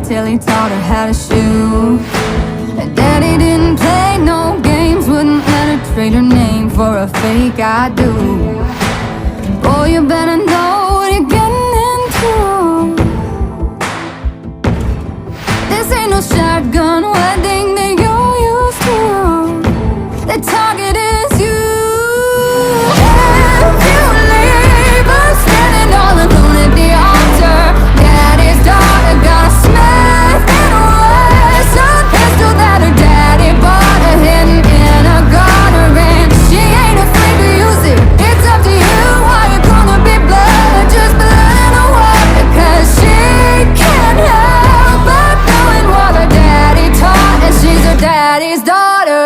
till he taught her how to shoot. Daddy didn't play no games, wouldn't let her trade her name for a fake I do. Boy, you better know what you're getting into. This ain't no shotgun wedding that you're used to. The target is you. If you leave us standing all alone at the altar, Daddy's daughter got a Smith and Wesson pistol that her daddy bought her hidden in a garter, and she ain't afraid to use it. It's up to you how you're gonna be blood, just blood or what, because she can't help but knowing what her daddy taught, and she's her daddy's daughter.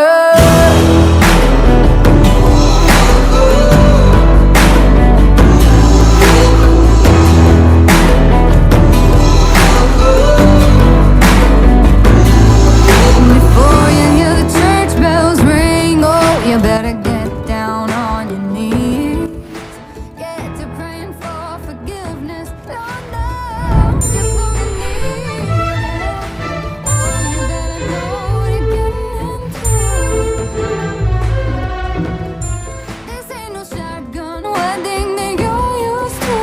Before you hear the church bells ring, oh, you better get down on your knees. Get to praying for forgiveness. Lord knows you're gonna need it. Oh, you better know what you're getting into. This ain't no shotgun wedding that you're used to.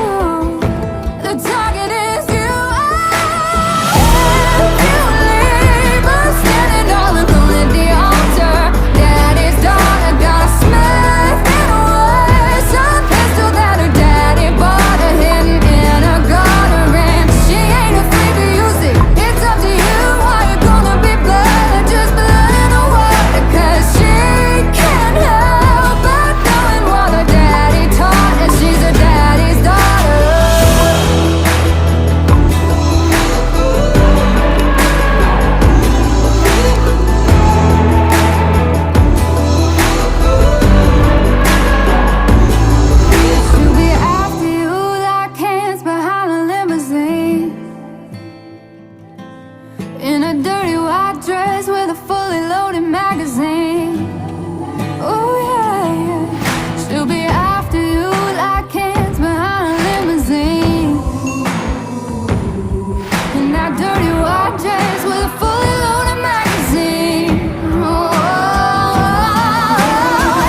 The target is you. If you leave us standing all alone at the altar, Daddy's daughter got a Smith and Wesson pistol that her daddy bought her hidden in a garter, and she ain't afraid to use it. It's up to you how you're gonna be blood, just blood or what, because she can't help but knowing what her daddy taught, and she's her daddy's daughter. She'll be after you like hands behind a limousine, in a dirty white dress with a fully loaded magazine. Oh yeah, yeah. She'll be after you like hands behind a limousine, in that dirty white dress with a fully loaded magazine. Oh,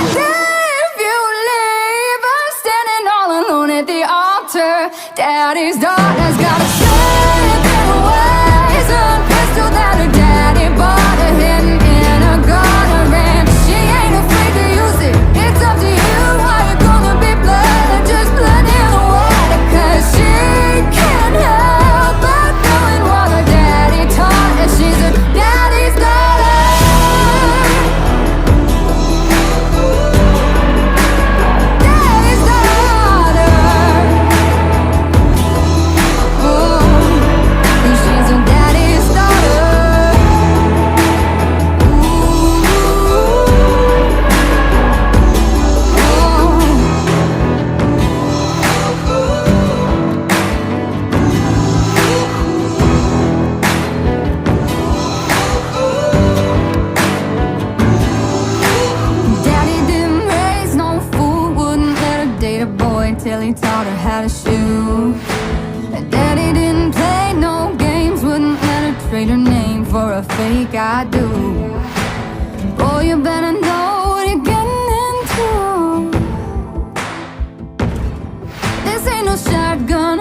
and if you leave her standing all alone at the altar, Daddy's daughter's got a Smith and Wesson pistol that her daddy bought her hidden in a garter, and she ain't afraid to use it. It's up to you how you're gonna be blood, just blood in the water, cause she can't help but knowing what her daddy taught, and she's her daddy's daughter. Daddy's daughter. Oh, and she's her daddy's daughter. Daddy didn't raise no fool, wouldn't let her date a boy till he taught her how to shoot. Daddy didn't play no games, wouldn't let her trade her name for a fake I do. Boy, you better know what you're getting into. This ain't no shotgun